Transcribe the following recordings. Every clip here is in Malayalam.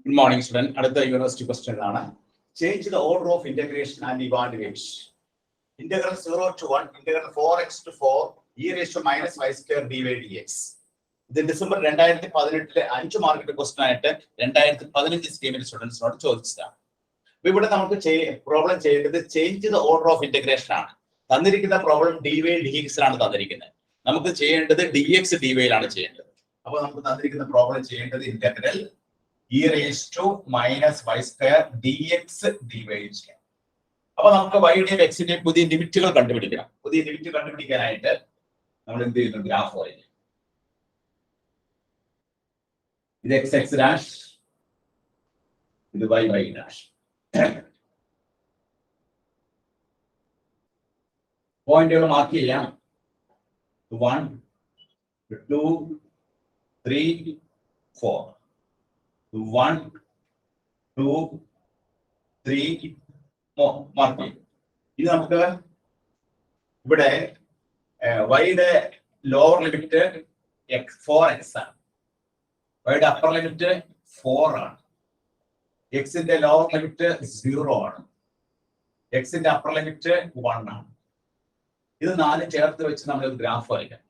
Good morning, student. At the university question, change the order of integration and evaluate. Integral 0 to 1, integral 4x to 4, e raised to minus y square dy dx. The December 2018 5 mark question ആയിട്ട് 2015 സ്കീമിൽ സ്റ്റുഡൻസിനോട് ചോദിച്ചതാണ്. അപ്പോൾ ഇവിടെ നമുക്ക് പ്രോബ്ലം ചെയ്യേണ്ടത് change the order of integration ആണ്. തന്നിരിക്കുന്ന പ്രോബ്ലം dy dx ആണ് തന്നിരിക്കുന്നത്. നമുക്ക് ചെയ്യേണ്ടത് dx dy ലാണ് ചെയ്യേണ്ടത്. അപ്പോൾ നമുക്ക് തന്നിരിക്കുന്ന പ്രോബ്ലം ചെയ്യേണ്ടത് integral e raised to minus y square dx dy ചെയ്യാം. അപ്പോൾ നമുക്ക് y യുടെയും x ന്റെയും പുതിയ ലിമിറ്റുകൾ കണ്ടുപിടിക്കണം. പുതിയ ലിമിറ്റ് കണ്ടുപിടിക്കാനായിട്ട് നമ്മൾ എന്ത് ചെയ്യുന്നു? ഗ്രാഫ് വരയ്ക്കും. ഇത് x ഡാഷ്, ഇത് y ഡാഷ്. പോയിന്റുകൾ മാർക്ക് ചെയ്യാം. 1 2 3 4 1 2 3 മാർക്ക് ചെയ്യും. ഇത് നമുക്ക് ഇവിടെ വൈയുടെ ലോവർ ലിമിറ്റ് 4x ആണ്. വൈയുടെ അപ്പർ ലിമിറ്റ് 4 ആണ്. എക്സിന്റെ ലോവർ ലിമിറ്റ് 0 ആണ്. എക്സിന്റെ അപ്പർ ലിമിറ്റ് 1 ആണ്. ഇത് 4 ചേർത്ത് വെച്ച് നമ്മൾ ഗ്രാഫ് വരയ്ക്കണം.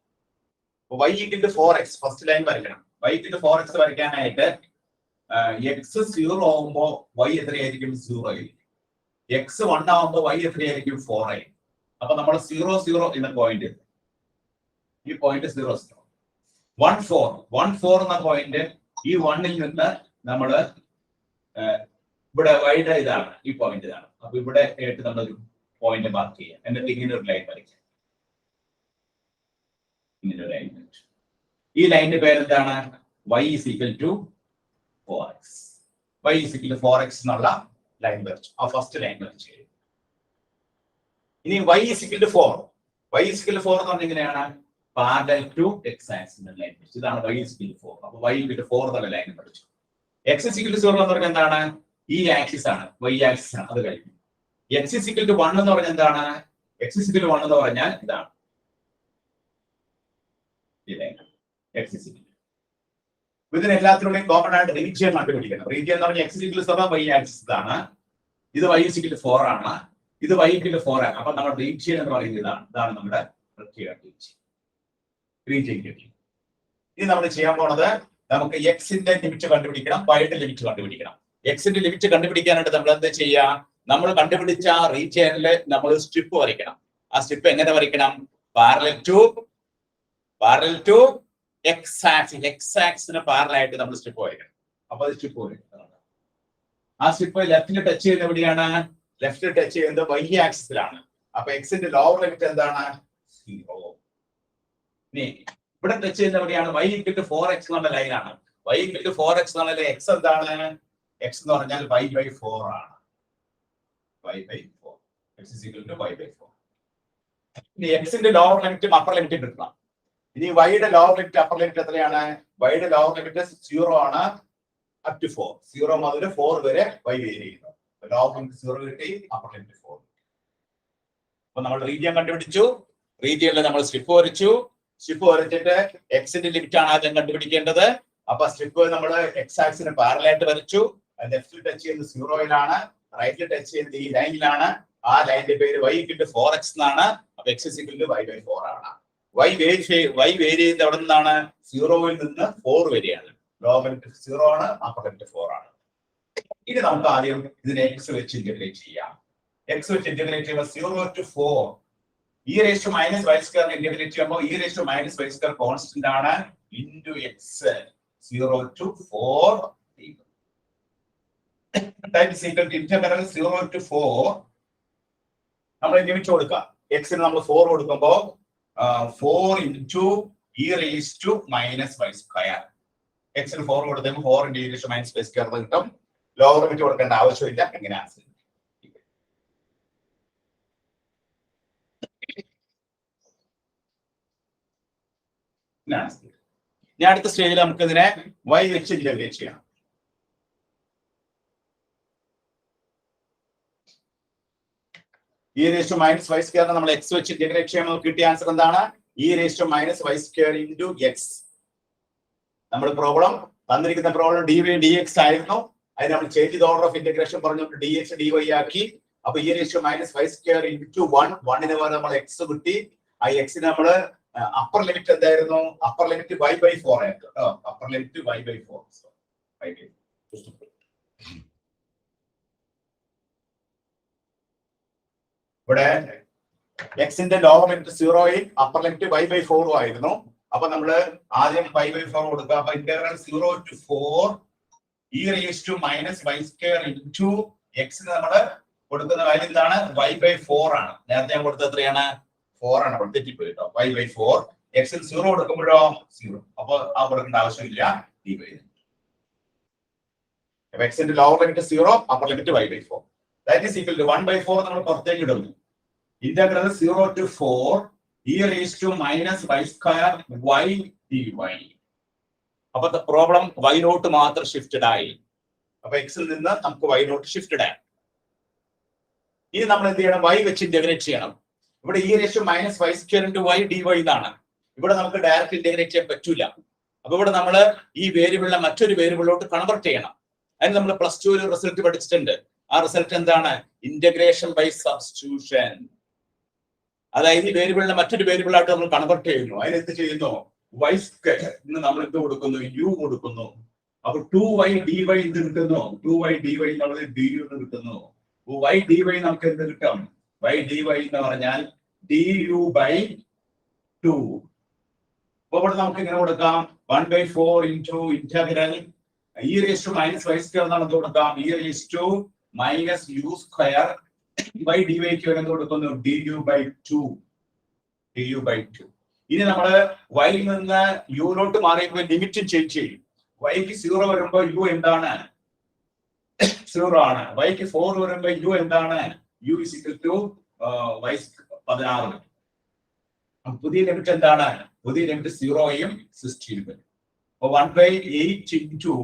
y = 4x ഫസ്റ്റ് ലൈൻ വരയ്ക്കണം. y = 4x വരയ്ക്കാനായിട്ട് x 0 ആവുമ്പോൾ y എത്രയായിരിക്കും? 0 ആയിരിക്കും. x 1 ആവുമ്പോൾ y എത്രയായിരിക്കും? 4 ആയിരിക്കും. അപ്പൊ നമ്മൾ 0 0 എന്ന പോയിന്റ്, ഈ പോയിന്റ് 0 0 1 4 1 4 എന്ന പോയിന്റ്, ഈ 1 ൽ നിന്ന് നമ്മൾ ഇവിടെ വൈഡ് ഇതാണ്, ഈ പോയിന്റ് ഇതാണ്. അപ്പൊ ഇവിടെ ആയിട്ട് നമ്മളൊരു പോയിന്റ് മാർക്ക് ചെയ്യാം. എന്നിട്ട് ഇങ്ങനെ ഒരു ലൈൻ വരയ്ക്കാം. ഇങ്ങനെ ഒരു ലൈൻ വരച്ചു. ഈ ലൈനിന്റെ പേരെന്താണ്? y = 4x. y = 4x എന്നുള്ള ലൈൻ വരച്ചു. ആ ഫസ്റ്റ് ലൈൻ വരച്ചു. ഇനി y = 4. y = 4 എന്ന് പറഞ്ഞാൽ എങ്ങനെയാണ്? പാരലൽ ടു x ആക്സിസ് എന്ന ലൈൻ വരച്ചു. ഇതാണ് y = 4. അപ്പൊ y = 4 എന്നുള്ള ലൈൻ വരച്ചു. x = 0 എന്ന് പറഞ്ഞാൽ എന്താണ്? ഈ ആക്സിസ് ആണ്, y ആക്സിസ് ആണ്. അത് കഴിഞ്ഞു. x = 1 എന്ന് പറഞ്ഞാൽ എന്താണ്? x = 1 എന്ന് പറഞ്ഞാൽ ഇതാണ് ഈ ലൈൻ. x = ഇതിന് എല്ലാത്തിലൂടെയും കോമൺ ആയിട്ട് റീജിയൻ കണ്ടുപിടിക്കണം. റീജിയൻ എന്ന് പറഞ്ഞാൽ x = 7 y ആക്സിസ് ഇതാണ്. ഇത് y = 4 ആണ്. ഇത് y = 4 ആണ്. അപ്പൊ നമ്മുടെ റീജിയൻ എന്ന് പറയുന്നത് ഇതാണ്. ഇതാണ് നമ്മുടെ പ്രത്യേക റീജിയൻ. ഇനി നമ്മൾ ചെയ്യാൻ പോണത്, നമുക്ക് x ന്റെ ലിമിറ്റ് കണ്ടുപിടിക്കണം, y യുടെ ലിമിറ്റ് കണ്ടുപിടിക്കണം. x ന്റെ ലിമിറ്റ് കണ്ടുപിടിക്കാനായിട്ട് നമ്മൾ എന്താ ചെയ്യാ? നമ്മൾ കണ്ടുപിടിച്ച റീജിയനിൽ നമ്മൾ സ്ട്രിപ്പ് വരയ്ക്കണം. ആ സ്ട്രിപ്പ് എങ്ങനെ വരയ്ക്കണം? പാരലൽ ടു x ആക്സിസിന് പാരലൽ ആയിട്ട് നമ്മൾ സ്ട്രിപ്പ് വരയ്ക്കണം. അപ്പൊ അത് സ്ട്രിപ്പ് വരയ്ക്കണം. ആ സ്ട്രിപ്പ് ലെഫ്റ്റിൽ ടച്ച് ചെയ്യുന്ന എവിടെയാണ്? ലെഫ്റ്റിൽ ടച്ച് ചെയ്യുന്നത് y ആക്സിസിലാണ്. അപ്പൊ x ന്റെ ലോവർ ലിമിറ്റ് എന്താണ്? 0. ഇനി ഇവിടെ ടച്ച് ചെയ്യുന്ന എവിടെയാണ്? y = 4x എന്നുള്ള ലൈനാണ്. y = 4x എന്നുള്ള x എന്താണ്? x എന്ന് പറഞ്ഞാൽ y/4 ആണ്. y/4. x = y/4. ഇനി x ന്റെ ലോവർ ലിമിറ്റും അപ്പർ ലിമിറ്റും കിട്ടണം. ഇനി y യുടെ ലോവർ ലിമിറ്റ് അപ്പർ ലിമിറ്റ് എത്രയാണ്? y യുടെ ലോവർ ലിമിറ്റ് 0 ആണ്, അപ് ടു 4. 0 മുതൽ 4 വരെ y വേരി ചെയ്യുന്നു. ലോവർ ലിമിറ്റ് 0 കിട്ടി, അപ്പർ ലിമിറ്റ് 4. അപ്പൊ നമ്മൾ റീജിയൻ കണ്ടുപിടിച്ചു. റീജിയനിൽ നമ്മൾ സ്ട്രിപ്പ് വരച്ചു. സ്ട്രിപ്പ് വരച്ചിട്ട് x ന്റെ ലിമിറ്റ് ആണ് ആദ്യം കണ്ടുപിടിക്കേണ്ടത്. അപ്പൊ സ്ട്രിപ്പ് നമ്മൾ x ആക്സിന് പാരലൽ ആയിട്ട് വരച്ചു. ലെഫ്റ്റിൽ ടച്ച് ചെയ്യുന്നത് 0-ലാണ്, റൈറ്റിൽ ടച്ച് ചെയ്യുന്നത് ഈ ലൈനിലാണ്. ആ ലൈനിന്റെ പേര് y = 4x എന്നാണ്. അപ്പൊ x = y/4 ആണ്. y വേരി ചെയ്യുന്നത് എവിടെ നിന്നാണ്? 0-ൽ നിന്ന് 4 വരെയാണ്. ലോവർ ലിമിറ്റ് 0 ആണ്, അപ്പർ ലിമിറ്റ് 4 ആണ്. ഇനി നമുക്ക് ആദ്യം ഇതിനെ x വെച്ച് ഇന്റഗ്രേറ്റ് ചെയ്യാം. x വെച്ച് ഇന്റഗ്രേറ്റ് ചെയ്യുമ്പോൾ 0 to 4 e raised to minus y square integrate ചെയ്യുമ്പോൾ e raised to minus y square constant ആണ് into x. 0 to 4 that is equal to integral 0 to 4. നമ്മൾ ലിമിറ്റ് കൊടുക്കാം. x ന് നമ്മൾ 4 കൊടുക്കുമ്പോൾ 4 into e raised to minus y square. x ന് 4 കൊടുക്കുമ്പോൾ 4 into e raised to minus y square കിട്ടും. ലോവർ ലിമിറ്റ് കൊടുക്കേണ്ട ആവശ്യമില്ല. എങ്ങനെ ആൻസർ? ഞാൻ അടുത്ത സ്റ്റേജിൽ നമുക്ക് ഇതിനെ y വെച്ച് ഇന്റഗ്രേറ്റ് ചെയ്യാം. e raised to minus y square നമ്മൾ x വെച്ച് ഇന്റഗ്രേറ്റ് ചെയ്യുമ്പോൾ കിട്ടിയ ആൻസർ എന്താണ്? e raised to minus y square into x. നമ്മുടെ പ്രോബ്ലം തന്നിരിക്കുന്ന പ്രോബ്ലം dy dx ആയിരുന്നു. അതിന് നമ്മൾ ചേഞ്ച് ചെയ്ത് ഓർഡർ ഓഫ് ഇന്റഗ്രേഷൻ പറഞ്ഞു dx dy ആക്കി. അപ്പൊ e raised to minus y square into 1 1ന് പകരം നമ്മൾ x കിട്ടി. ആ x ന് നമ്മൾ അപ്പർ ലിമിറ്റ് എന്തായിരുന്നു? അപ്പർ ലിമിറ്റ് y/4 ആയിരുന്നു കേട്ടോ. Upper limit y/4. ഇവിടെ എക്സിന്റെ ലോവർ ലിമിറ്റ് 0യും അപ്പർ ലിമിറ്റ് y/4 ആയിരുന്നു. അപ്പൊ നമ്മള് ആദ്യം y/4 കൊടുക്കുക. അപ്പൊ integral 0 to 4 e raised to minus y square into x ന് നമ്മള് കൊടുക്കുന്ന വാല്യൂ എന്താണ്? y/4 ആണ്. നേരത്തെ ഞാൻ കൊടുത്തത് എത്രയാണ്? 4 ആണ്. അപ്പോൾ തെറ്റിപ്പോയി കേട്ടോ. y/4 x ന് 0 കൊടുക്കുമ്പോഴോ 0. അപ്പൊ ആ കൊടുക്കേണ്ട ആവശ്യമില്ല. x ന്റെ lower limit 0 upper limit y/4 that is equal to 1/4 നമ്മൾ പുറത്തേക്ക് ഇടുന്നു. Integral 0 to 4 e raised to minus y square y dy. അപ്പൊ പ്രോബ്ലം y നോട്ട് മാത്രം ഷിഫ്റ്റഡ് ആയി. അപ്പൊ എക്സിൽ നിന്ന് നമുക്ക് y നോട്ട് ഷിഫ്റ്റഡ് ആയി. ഇനി നമ്മൾ എന്ത് ചെയ്യണം? y വെച്ച് ഇന്റഗ്രേറ്റ് ചെയ്യണം. ഇവിടെ e raised to minus y square into y dy എന്നാണ്. ഇവിടെ നമുക്ക് ഡയറക്റ്റ് ഇന്റഗ്രേറ്റ് ചെയ്യാൻ പറ്റൂല. അപ്പൊ ഇവിടെ നമ്മൾ ഈ വേരിയബിളിനെ മറ്റൊരു വേരിയബിളിലോട്ട് കൺവെർട്ട് ചെയ്യണം. അതിന് നമ്മൾ +2 ഒരു റിസൾട്ട് പഠിച്ചിട്ടുണ്ട്. ആ റിസൾട്ട് എന്താണ്? Integration by substitution. അതായത് ഈ വേരിയബിളിനെ മറ്റൊരു വേരിയബിളായിട്ട് നമ്മൾ കൺവെർട്ട് ചെയ്യുന്നു. അതിന് എന്ത് ചെയ്യുന്നു? y സ്ക്വയർ നമ്മൾ എന്ത് കൊടുക്കുന്നു? u കൊടുക്കുന്നു. അപ്പൊ 2y dy എന്ത് കിട്ടുന്നു? 2y dy നമ്മൾ du എന്ന് കിട്ടുന്നു. y dy നമുക്ക് എന്ത് കിട്ടും? y dy എന്ന് പറഞ്ഞാൽ du/2. അപ്പൊ ഇവിടെ നമുക്ക് ഇങ്ങനെ കൊടുക്കാം 1/4 into integral e raised to minus y square എന്നാണ് കൊടുക്കാം. e raised to minus u square y dy ക്ക് എന്ത് കൊടുക്കുന്നു? du/2. ഇനി നമ്മള് y നിന്ന് u ലോട്ട് മാറിയപ്പോൾ ലിമിറ്റ് ചേഞ്ച് ചെയ്യും. y ക്ക് 0 വരുമ്പോൾ u എന്താണ്? 0 ആണ്. y ക്ക് 4 വരുമ്പോൾ u എന്താണ്? u is equal to y 16. പുതിയ ലിമിറ്റ് എന്താണ്? പുതിയ ലിമിറ്റ് 0യും 16 വരും. അപ്പൊ 1/8 into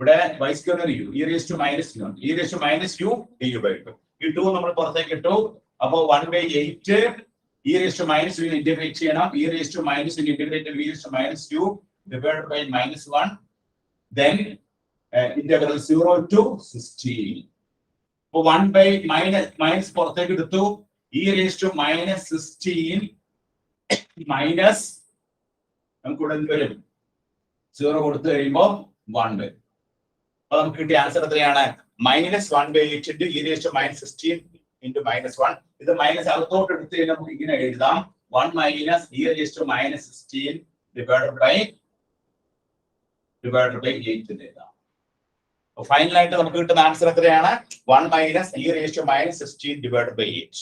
ഇവിടെ y square u e raised to minus u e raised to minus u du/2. ഈ 2 നമ്മൾ പുറത്തേക്ക് ഇട്ടു. അപ്പൊ 1/8 e raised to minus u integrate ചെയ്യണം. e raised to minus u integrate e raised to minus u divided by -1 then integral 0 to 16. അപ്പൊ 1/- പുറത്തേക്ക് എടുത്തു. e raised to minus 16 minus നമുക്ക് ഇവിടെ എന്ത് വരും? 0 കൊടുത്തു കഴിയുമ്പോൾ 1 വരും. അപ്പൊ നമുക്ക് കിട്ടിയ ആൻസർ എത്രയാണ്? -1/8 into e raised to minus 16 into -1. ഇത് മൈനസ് അകത്തോട്ട് എടുത്ത് കഴിഞ്ഞാൽ നമുക്ക് ഇങ്ങനെ എഴുതാം 1 minus e raised to minus 16 divided by 8 എന്ന് എഴുതാം. ഫൈനൽ ആയിട്ട് നമുക്ക് കിട്ടുന്ന ആൻസർ എത്രയാണ്? 1 minus e raised to minus 16 divided by 8.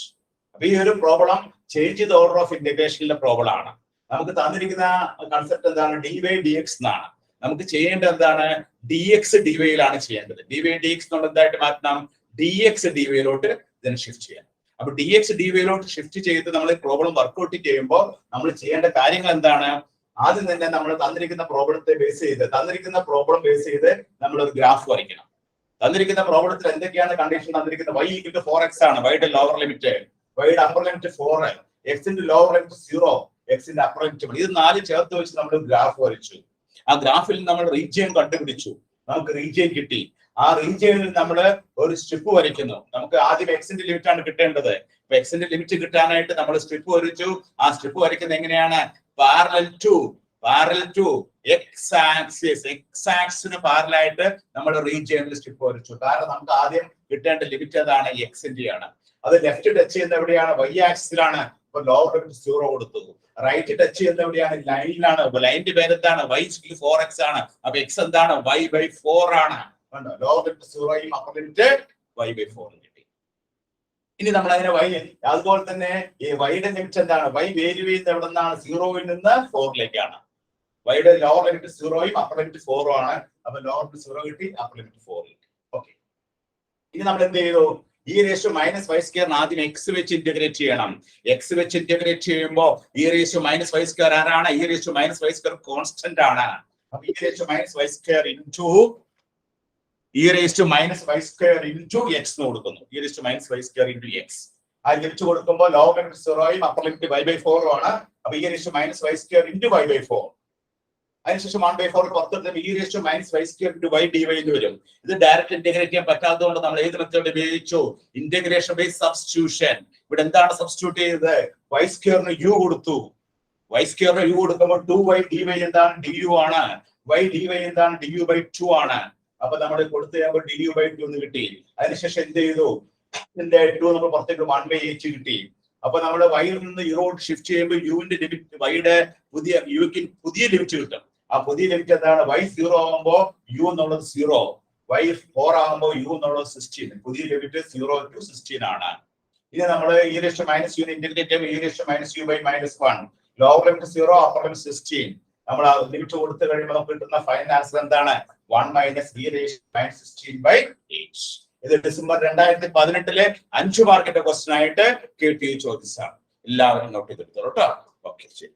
അപ്പൊ ഈ ഒരു problem change the order of ഇന്റഗ്രേഷനിലെ പ്രോബ്ലം ആണ്. നമുക്ക് തന്നിരിക്കുന്ന കൺസെപ്റ്റ് എന്താണ്? dy/dx എന്നാണ്. നമുക്ക് ചെയ്യേണ്ടത് എന്താണ്? dx dy-യിലാണ് ചെയ്യേണ്ടത്. dy/dx എന്നുള്ള എന്തായിട്ട് മാറ്റണം? dx dy-യിലോട്ട് ഇതിനെ ഷിഫ്റ്റ് ചെയ്യാം. അപ്പൊ dx dy-യിലോട്ട് ഷിഫ്റ്റ് ചെയ്ത് നമ്മൾ പ്രോബ്ലം വർക്ക്ഔട്ട് ചെയ്യുമ്പോൾ നമ്മൾ ചെയ്യേണ്ട കാര്യങ്ങൾ എന്താണ്? ആദ്യം തന്നെ നമ്മൾ തന്നിരിക്കുന്ന പ്രോബ്ലം ബേസ് ചെയ്ത് നമ്മൾ ഒരു ഗ്രാഫ് വരയ്ക്കണം. തന്നിരിക്കുന്ന പ്രോബ്ലത്തിൽ എന്തൊക്കെയാണ് കണ്ടീഷൻ തന്നിരിക്കുന്നത്? y = 4x ആണ്. y-യുടെ ലോവർ ലിമിറ്റ്, y-യുടെ അപ്പർ ലിമിറ്റ് 4, x-ന്റെ ലോവർ ലിമിറ്റ് 0, x-ന്റെ അപ്പർ ലിമിറ്റ് 1. ഇത് 4 ചേർത്ത് വെച്ച് നമ്മൾ ഗ്രാഫ് വരച്ചു. ആ ഗ്രാഫിൽ നമ്മൾ റീജിയൻ കണ്ടുപിടിച്ചു. നമുക്ക് റീജിയൻ കിട്ടി. ആ റീജിയനിൽ നമ്മൾ ഒരു സ്ട്രിപ്പ് വരയ്ക്കുന്നു. നമുക്ക് ആദ്യം x-ന്റെ ലിമിറ്റ് ആണ് കിട്ടേണ്ടത്. അപ്പൊ x-ന്റെ ലിമിറ്റ് കിട്ടാനായിട്ട് നമ്മൾ സ്ട്രിപ്പ് വരച്ചു. ആ സ്ട്രിപ്പ് വരയ്ക്കുന്നത് എങ്ങനെയാണ്? പാരലൽ ടു x ആക്സിന് പാരലായിട്ട് നമ്മൾ റീജിയനിൽ സ്ട്രിപ്പ് വരച്ചു. കാരണം നമുക്ക് ആദ്യം കിട്ടേണ്ട ലിമിറ്റ് അതാണ്, x-ന്റെ ആണ്. അത് ലെഫ്റ്റ് ടച്ച് ചെയ്യുന്ന എവിടെയാണ്? y ആക്സിലാണ്. അപ്പൊ ലോവർ ലിമിറ്റ് 0 കൊടുത്തു. റൈറ്റ് ടച്ച് ചെയ്യുന്ന എവിടെയാണ്? ലൈനിലാണ്. ലൈനിന്റെ പേരെന്താണ്? y = 4x ആണ്. അപ്പൊ x എന്താണ്? y/4 ആണ്. ലോവർ ലിമിറ്റ് 0യും അപ്പർ ലിമിറ്റ് y/4 കിട്ടി. ഇനി നമ്മൾ അതിനെ y, അതുപോലെ തന്നെ ഈ y-യുടെ ലിമിറ്റ് എന്താണ്? y വേരി ചെയ്യുന്നത് എവിടെ നിന്നാണ്? 0ൽ നിന്ന് 4ലേക്കാണ്. y-യുടെ ലോവർ ലിമിറ്റ് 0യും അപ്പർ ലിമിറ്റ് 4 ആണ്. അപ്പൊ ലോവർ ലിമിറ്റ് 0 കിട്ടി, അപ്പർ ലിമിറ്റ് 4 കിട്ടി. ഓക്കെ, ഇനി നമ്മൾ എന്ത് ചെയ്തു? e raised to minus y square ആദ്യം x വെച്ച് ഇന്റഗ്രേറ്റ് ചെയ്യണം. x വെച്ച് ഇന്റഗ്രേറ്റ് ചെയ്യുമ്പോൾ e raised to minus y square ആരാണ്? e raised to minus y square constant ആണ്. അപ്പൊ e raised to minus y square into x എന്ന് കൊടുക്കുന്നു. e raised to minus y square into x. ആ ലിമിറ്റ് കൊടുക്കുമ്പോൾ ലോവർ ലിമിറ്റ് 0യും അപ്പർ ലിമിറ്റ് y/4 ആണ്. അപ്പൊ e raised to minus y square into y/4. അതിനുശേഷം 1/4 പുറത്തെടുത്ത് e⁻² y dy എന്ന് വരും. ഇത് ഡയറക്റ്റ് ഇന്റഗ്രേറ്റ് ചെയ്യാൻ പറ്റാത്തതുകൊണ്ട് നമ്മൾ ഏത് മെത്തേഡ് ഉപയോഗിച്ചു? Integration by substitution. ഇവിടെ എന്താണ് സബ്സ്റ്റിറ്റ്യൂട്ട് ചെയ്തത്? y² u കൊടുത്തു. y² u കൊടുക്കുമ്പോൾ 2y dy എന്താണ്? du ആണ്. y dy എന്താണ്? du/2 ആണ്. അപ്പൊ നമ്മൾ കൊടുത്തു കഴിയുമ്പോൾ du/2 എന്ന് കിട്ടി. അതിനുശേഷം എന്ത് ചെയ്തു? ഇതിന്റെ 2 നമ്മൾ പുറത്തേക്ക് 1/h കിട്ടി. അപ്പൊ നമ്മൾ വൈയിൽ നിന്ന് ഇറോഡ് ഷിഫ്റ്റ് ചെയ്യുമ്പോൾ യുവിന്റെ ലിമിറ്റ് വൈയുടെ യുക്ക് പുതിയ ലിമിറ്റ് കിട്ടും. ആ പുതിയ ലിമിറ്റ് എന്താണ്? y0 ആകുമ്പോൾ u എന്നുള്ളത് 0, y4 ആകുമ്പോൾ u എന്നുള്ളത് 16. പുതിയ ലിമിറ്റ് 0 to 16 ആണ്. ഇനി നമ്മൾ e⁻u ഇന്റഗ്രേറ്റ് ചെയ്യുമ്പോൾ e⁻u/-1. Lower limit 0, upper limit 16. നമ്മൾ ആ ലിമിറ്റ് കൊടുത്തു കഴിയുമ്പോൾ നമുക്ക് കിട്ടുന്ന ഫൈനൽ ആൻസർ എന്താണ്? 1 - e⁻16/8. ഇത് ഡിസംബർ 2018 5 മാർക്കിന്റെ ക്വസ്റ്റ്യൻ ആയിട്ട് QUESTION ചോദിച്ചതാണ്. എല്ലാവരും നോട്ട് ചെയ്തെടുത്തോളൂ കേട്ടോ. ഓക്കെ, ശരി.